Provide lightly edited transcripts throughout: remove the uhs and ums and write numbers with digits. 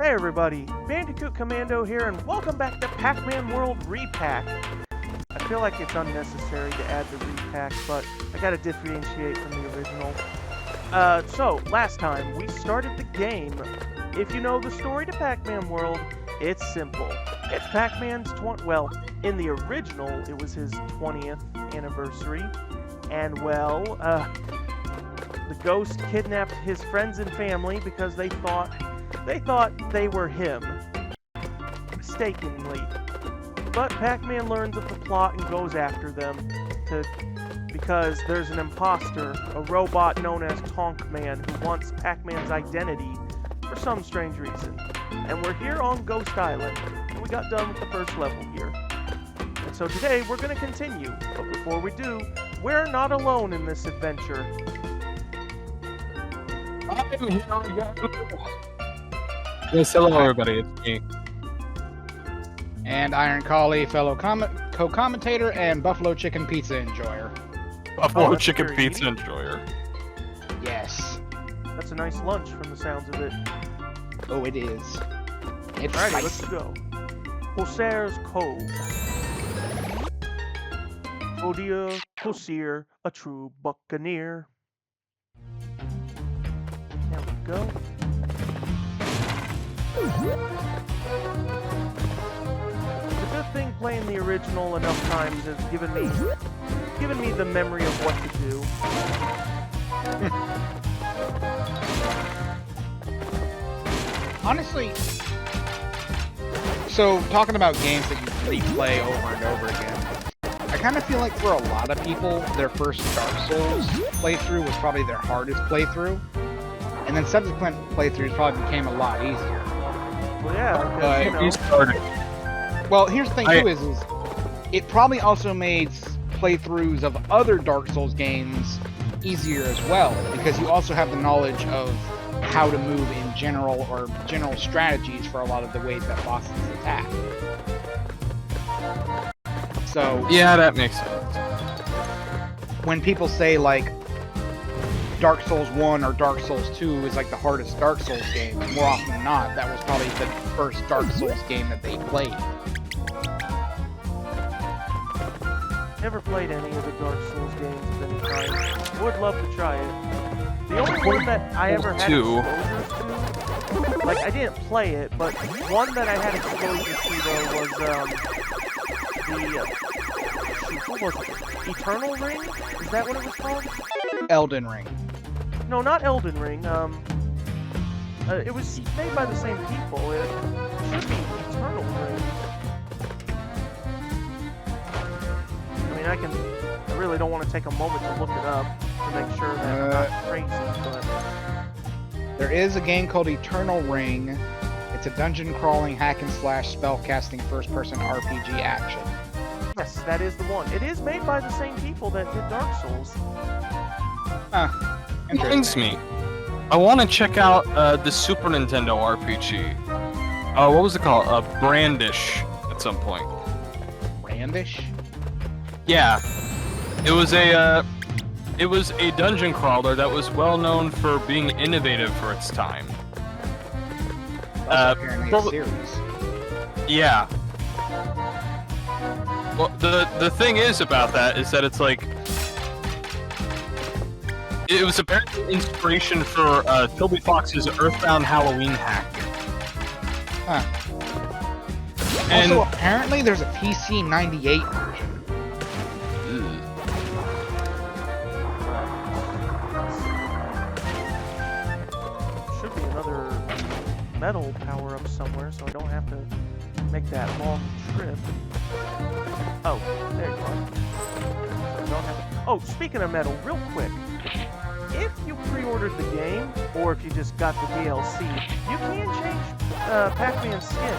Hey everybody, Bandicoot Commando here, and welcome back to Pac-Man World Re-Pac. I feel like it's unnecessary to add the Re-Pac, but I gotta differentiate from the original. So, last time, we started the game. If you know the story to Pac-Man World, it's simple. It's Pac-Man's in the original, it was his 20th anniversary, and the ghost kidnapped his friends and family because they thought they were him, mistakenly. But Pac-Man learns of the plot and goes after them because there's an imposter, a robot known as Tonk-Man, who wants Pac-Man's identity for some strange reason. And we're here on Ghost Island, and we got done with the first level here. And so today we're going to continue, but before we do, we're not alone in this adventure. I'm here again. Yes, hello everybody, it's me. And Iron Collie, fellow co-commentator and Buffalo Chicken Pizza enjoyer. Buffalo Chicken Pizza enjoyer. Yes. That's a nice lunch from the sounds of it. Oh, it is. It's Alrighty, spicy. let's go. Cosair's Cove. Oh dear, Cosair, a true buccaneer. There we go. It's a good thing playing the original enough times has given me the memory of what to do. Honestly, so talking about games that you replay over and over again, I kind of feel like for a lot of people, their first Dark Souls playthrough was probably their hardest playthrough, and then subsequent playthroughs probably became a lot easier. Well, yeah, because, Well, here's the thing too: is it probably also made playthroughs of other Dark Souls games easier as well, because you also have the knowledge of how to move in general, or general strategies for a lot of the ways that bosses attack. So yeah, that makes sense. When people say like Dark Souls 1 or Dark Souls 2 is like the hardest Dark Souls game, more often than not, that was probably the first Dark Souls game that they played. never played any of the Dark Souls games of any kind. Would love to try it. The only one that I ever had exposure to, like I didn't play it, but one that I had exposure to though was what was it? Eternal Ring? Is that what it was called? Elden Ring. No, not Elden Ring. It was made by the same people. It should be Eternal Ring. I mean, I really don't want to take a moment to look it up to make sure that I'm not crazy, but there is a game called Eternal Ring. It's a dungeon crawling hack and slash spellcasting first person RPG action. yes, that is the one. It is made by the same people that did Dark Souls. Brings me. I want to check out the Super Nintendo RPG. What was it called? Brandish at some point. Brandish? Yeah. It was a dungeon crawler that was well known for being innovative for its time. That's apparently a series. Yeah. Well, the thing is about that is that it's like it was apparently inspiration for Toby Fox's Earthbound Halloween hack. Huh. And also, apparently there's a PC 98 version. Should be another metal power-up somewhere, so I don't have to make that long trip. Oh, there you are. So I don't have to... Oh, speaking of metal, real quick. If you pre-ordered the game, or if you just got the DLC, you can change Pac-Man's skin.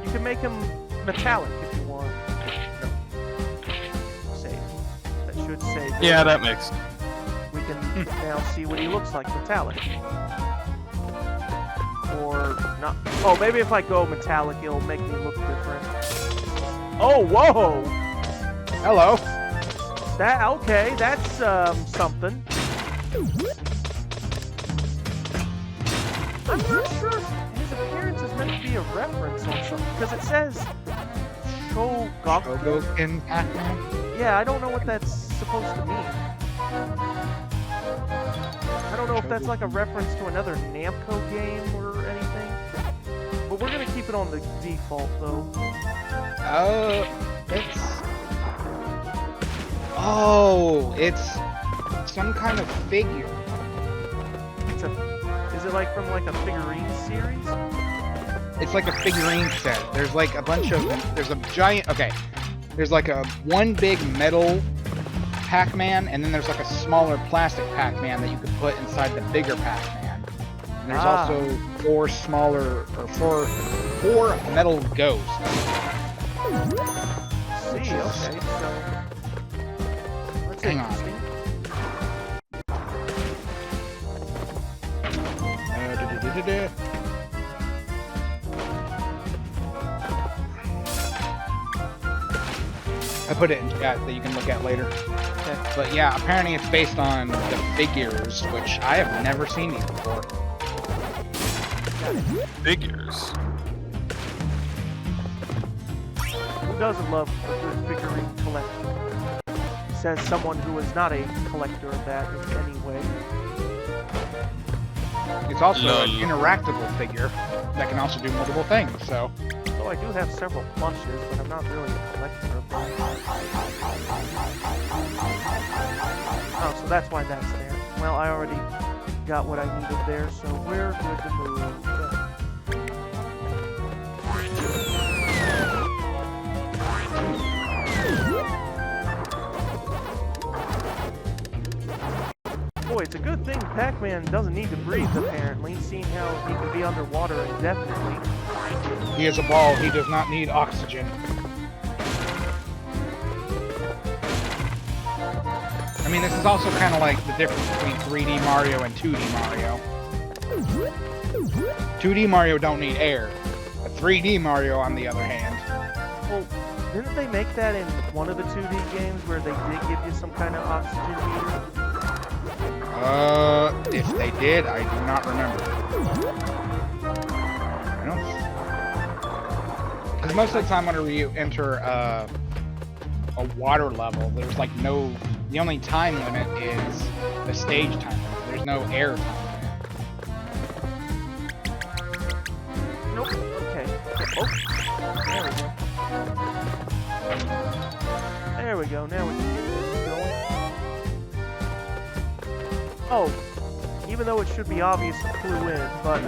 You can make him metallic if you want. Save. That should save. yeah, that makes. We can now see what he looks like metallic. Or not. Oh, maybe if I go metallic, it'll make me look different. Oh, whoa! Hello. That okay? That's something. I'm not sure if his appearance reference on something because it says Shogoku. Shogoken Pac-Man? Yeah, I don't know what that's supposed to mean. I don't know if that's like a reference to another Namco game or anything. But we're gonna keep it on the default though. It's some kind of figure. Is it like from like a figurine series? It's like a figurine set. There's like a bunch of, there's a giant, okay. There's like a one big metal Pac-Man, and then there's like a smaller plastic Pac-Man that you could put inside the bigger Pac-Man. And there's also four metal ghosts. See, okay, so that's Hang on. interesting. I put it in chat that you can look at later. Okay. But yeah, apparently it's based on the figures, which I have never seen these before. Figures. Who doesn't love a good figurine collection? Says someone who is not a collector of that in any way. It's also an interactable figure that can also do multiple things, so... So I do have several plushes, but I'm not really a collector of them. Oh, so that's why that's there. Well, I already got what I needed there, so we're good to move. Boy, it's a good thing Pac-Man doesn't need to breathe, apparently, seeing how he can be underwater indefinitely. He is a ball, he does not need oxygen. I mean, this is also kind of like the difference between 3D Mario and 2D Mario. 2D Mario don't need air. A 3D Mario, on the other hand. Well, didn't they make that in one of the 2D games where they did give you some kind of oxygen meter? If they did, I do not remember. I don't... Because most of the time whenever you enter a water level, there's like no... The only time limit is the stage time limit. There's no air time limit. Nope. Okay. Oh. There we go. Now we can get this going. Oh, even though it should be obvious to clue in, but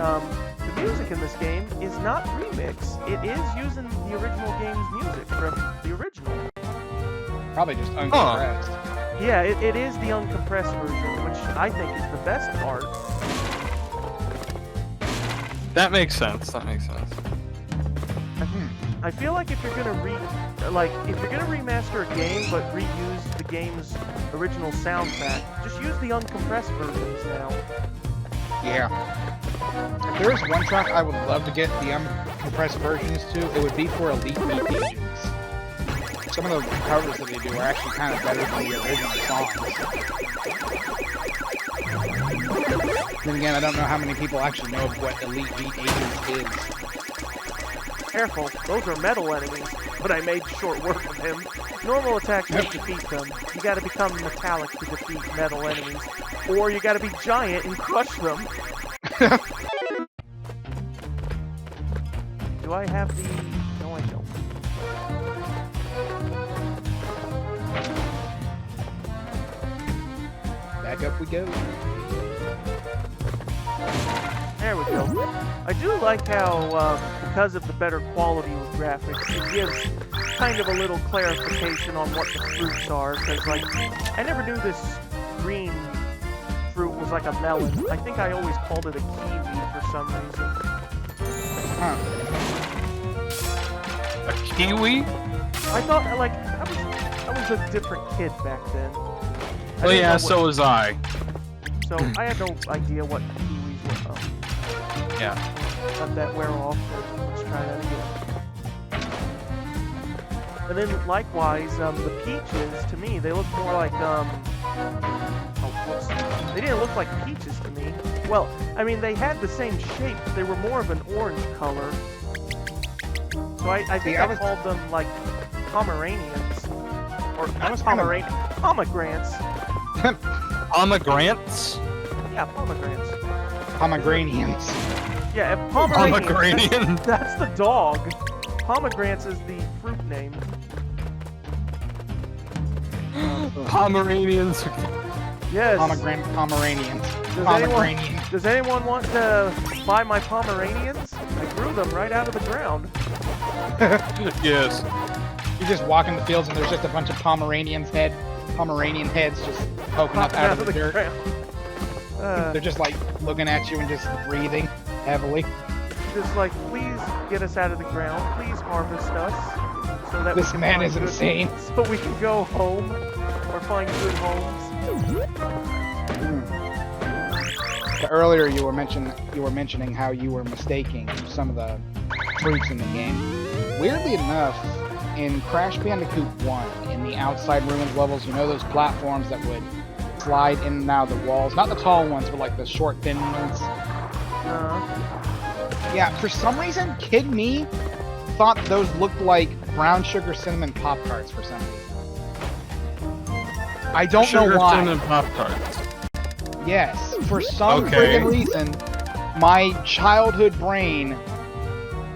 the music in this game is not remix. It is using the original game's music from the original. Probably just uncompressed. Yeah, it is the uncompressed version, which I think is the best part. That makes sense. That makes sense. I feel like if you're gonna remaster a game but reuse the game's original soundtrack, just use the uncompressed versions now. Yeah. If there is one track I would love to get the uncompressed versions to, it would be for Elite Beat Agents. Some of the covers that they do are actually kind of better than the original songs. Then again, I don't know how many people actually know what Elite Beat Agents is. Careful, those are metal enemies, but I made short work of him. Normal attacks don't defeat them. You gotta become metallic to defeat metal enemies. Or you gotta be giant and crush them. Do I have the... No, I don't. Back up we go. There we go. I do like how, because of the better quality with graphics, it gives kind of a little clarification on what the fruits are, because, like, I never knew this green fruit was like a melon. I think I always called it a kiwi for some reason. Huh. A kiwi? I thought, like, I was a different kid back then. Oh yeah, so was I. So I had no idea what kiwis were. Oh. Yeah. Let that wear off. Let's try that again. And then likewise, the peaches to me they look more like oh whoops. They didn't look like peaches to me. Well, I mean they had the same shape, but they were more of an orange color. So I think I called them like Pomeranians. Or not Pomeranians, pomegranates. Pomegranates? Yeah, pomegranates. Pomegranians. Yeah, if Pomeranians, Pomegranate. that's the dog. Pomegranates is the fruit name. Pomeranians. Yes. Pomeranians. Does anyone want to buy my Pomeranians? I grew them right out of the ground. Yes. You just walk in the fields and there's just a bunch of Pomeranian heads just poking up out of the dirt. Ground. They're just like looking at you and just breathing heavily. Just like, please get us out of the ground. Please harvest us. So that This man is insane. So we can go home or find good homes. Earlier you were mentioning how you were mistaking some of the fruits in the game. Weirdly enough, in Crash Bandicoot 1, in the outside ruins levels, you know those platforms that would slide in and out of the walls? Not the tall ones, but like the short, thin ones. Yeah, for some reason, Kid Me thought those looked like brown sugar cinnamon Pop-Tarts for some reason. I don't know why. Cinnamon Pop-Tarts. Yes, for some friggin' reason, my childhood brain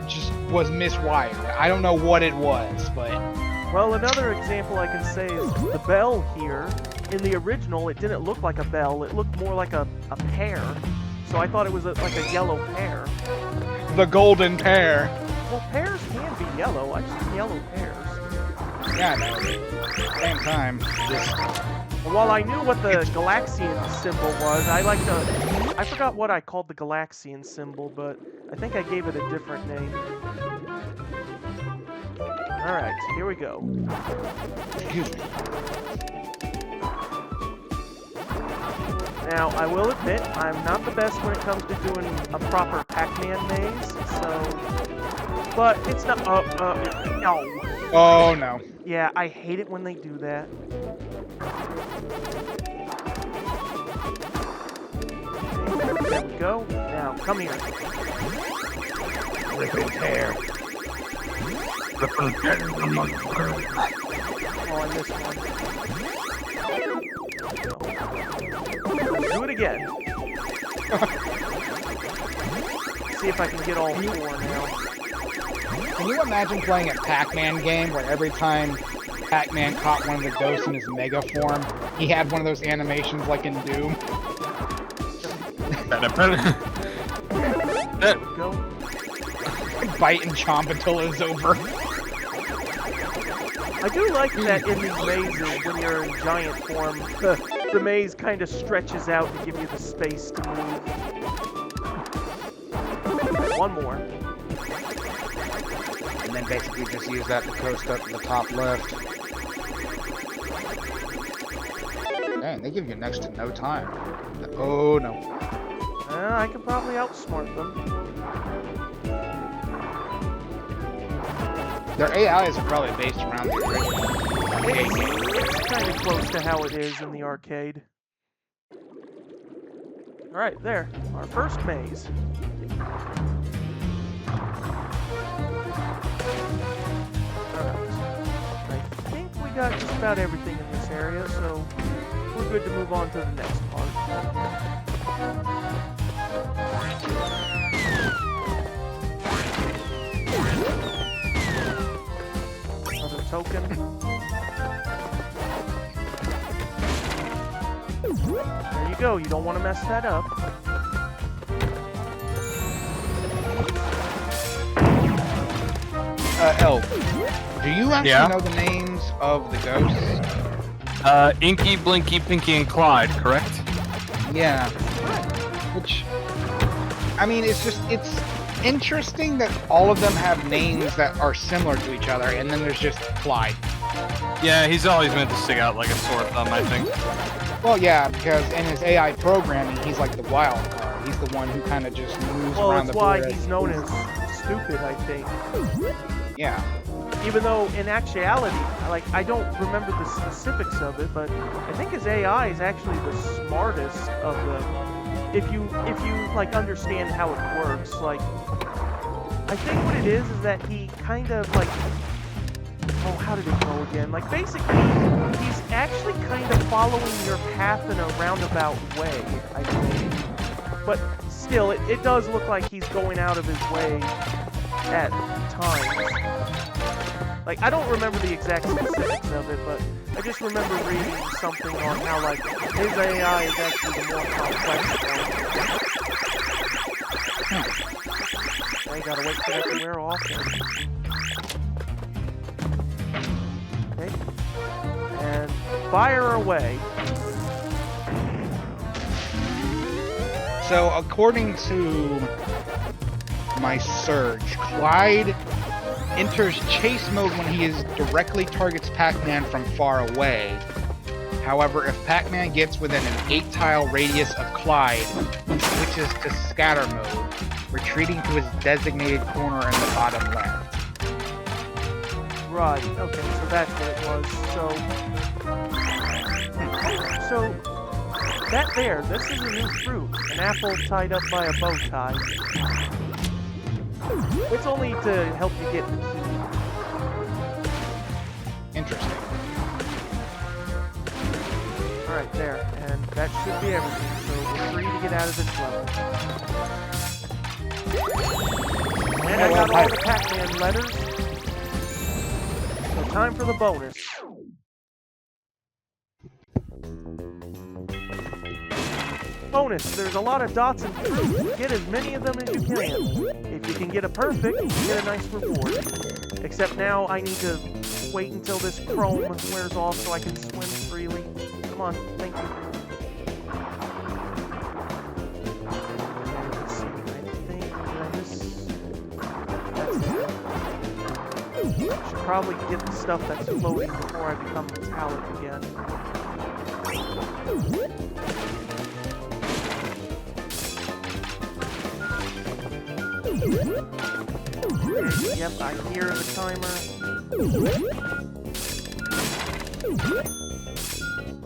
just was miswired. I don't know what it was, but... Well, another example I can say is the bell here. In the original, it didn't look like a bell. It looked more like a pear. So I thought it was like a yellow pear. The golden pear. Well, pears can be yellow. I've seen yellow pears. Yeah, no. Same time. Just... While I knew what the Galaxian symbol was, I forgot what I called the Galaxian symbol, but I think I gave it a different name. Alright, here we go. Excuse me. Now, I will admit, I'm not the best when it comes to doing a proper Pac-Man maze, so... But it's not... no. Oh, no. Yeah, I hate it when they do that. There we go. Now, come here. Ripping hair. Ripping hair. Oh, I missed one. Do it again. See if I can get all four now. Can you imagine playing a Pac-Man game where every time Pac-Man caught one of the ghosts in his mega form, he had one of those animations like in Doom? Go. Bite and chomp until it's over. I do like that in these mazes, when you're in giant form, the maze kind of stretches out to give you the space to move. One more. And then basically just use that to coast up to the top left. Man, they give you next to no time. Oh no. I can probably outsmart them. Their AIs are probably based around the original arcade game. It's kind of close to how it is in the arcade. Alright, there. Our first maze. Alright. I think we got just about everything in this area, so we're good to move on to the next part. Another token. There you go, you don't want to mess that up. Elf, do you actually know the names of the ghosts? Inky, Blinky, Pinky, and Clyde, correct? Yeah. Which, I mean, it's interesting that all of them have names that are similar to each other, and then there's just Clyde. Yeah, he's always meant to stick out like a sore thumb, I think. Well, yeah, because in his AI programming, he's like the wild card. He's the one who kind of just moves around the board. Well, that's why he's known as stupid, I think. Yeah. Even though, in actuality, like, I don't remember the specifics of it, but I think his AI is actually the smartest of the... If you like, understand how it works, like... I think what it is that he kind of like, oh, how did it go again? Like basically, he's actually kind of following your path in a roundabout way, I think. But still, it does look like he's going out of his way at times. Like, I don't remember the exact specifics of it, but I just remember reading something on how, like, his AI is actually the more complex one. I gotta wait for that to wear off. Okay. And fire away. So, according to my search, Clyde enters chase mode when he directly targets Pac-Man from far away. However, if Pac-Man gets within an 8-tile radius of Clyde, he switches to scatter mode, retreating to his designated corner in the bottom left. Right, okay, so that's what it was. So that there, this is a new fruit. An apple tied up by a bow tie. It's only to help you get the key. Interesting. Alright, there. And that should be everything. So we're free to get out of this level. And I got all the Pac-Man letters. So time for the bonus. Bonus, there's a lot of dots and fruit. Get as many of them as you can. If you can get a perfect, you get a nice reward. Except now I need to wait until this chrome wears off so I can swim freely. Come on, thank you. Let's see, I think that's it. Should probably get the stuff that's floating before I become metallic again. Yep, I hear the timer.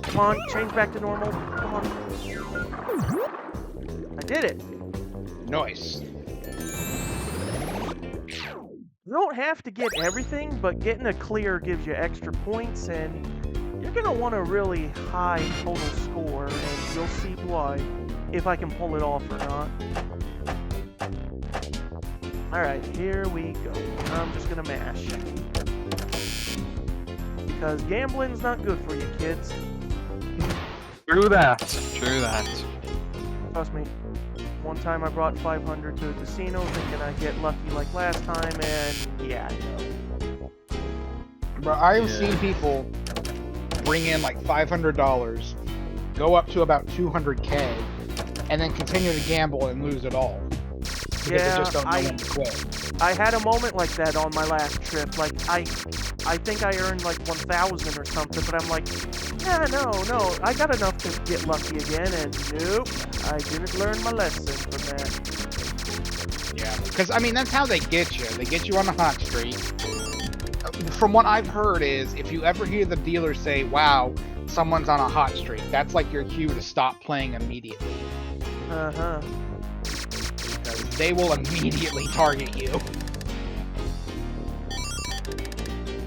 Come on, change back to normal. Come on. I did it. Nice. You don't have to get everything, but getting a clear gives you extra points, and you're going to want a really high total score, and you'll see why, if I can pull it off or not. Alright, here we go. I'm just gonna mash. Because gambling's not good for you, kids. True that. True that. Trust me. One time I brought 500 to a casino thinking I'd get lucky like last time, and yeah, I know. Bro, I've seen people bring in like $500, go up to about 200K, and then continue to gamble and lose it all. Because they just don't know when to quit. I had a moment like that on my last trip. Like, I think I earned like 1,000 or something, but I'm like, yeah, no, I got enough to get lucky again, and nope, I didn't learn my lesson from that. Yeah, because, I mean, that's how they get you. They get you on the hot streak. From what I've heard is, if you ever hear the dealer say, wow, someone's on a hot streak, that's like your cue to stop playing immediately. Uh-huh. They will immediately target you.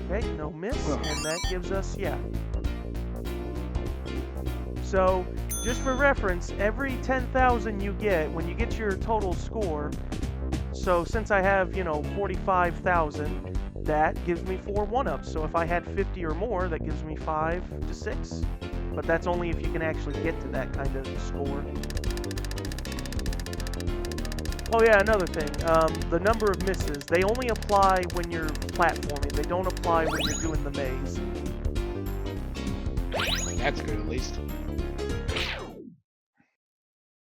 Okay, no miss, and that gives us, yeah. So, just for reference, every 10,000 you get, when you get your total score, so since I have, 45,000, that gives me 4 1-ups. So if I had 50 or more, that gives me 5 to 6. But that's only if you can actually get to that kind of score. Oh yeah, another thing, the number of misses, they only apply when you're platforming, they don't apply when you're doing the maze. That's good, at least.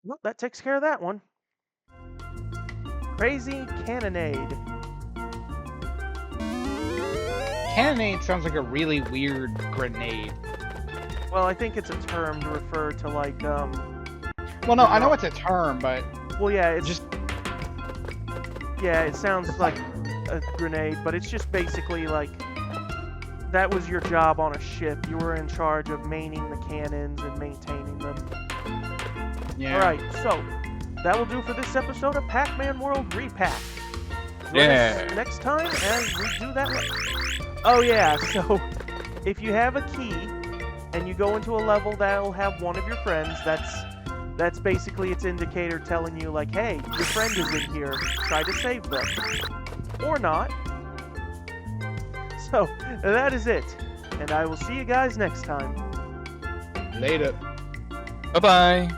Well, that takes care of that one. Crazy Cannonade. Cannonade sounds like a really weird grenade. Well, I think it's a term to refer to, like, Well, no, I know it's a term, but... Well, yeah, it's just... Yeah, it sounds like a grenade, but it's just basically like that was your job on a ship. You were in charge of maining the cannons and maintaining them. Yeah. Alright, so that will do for this episode of Pac-Man World Re-Pac. Join us next time as we do that. Oh yeah, so if you have a key and you go into a level that'll have one of your friends, that's basically its indicator telling you like, hey, your friend is in here, try to save them. Or not. So, that is it. And I will see you guys next time. Later. Bye-bye.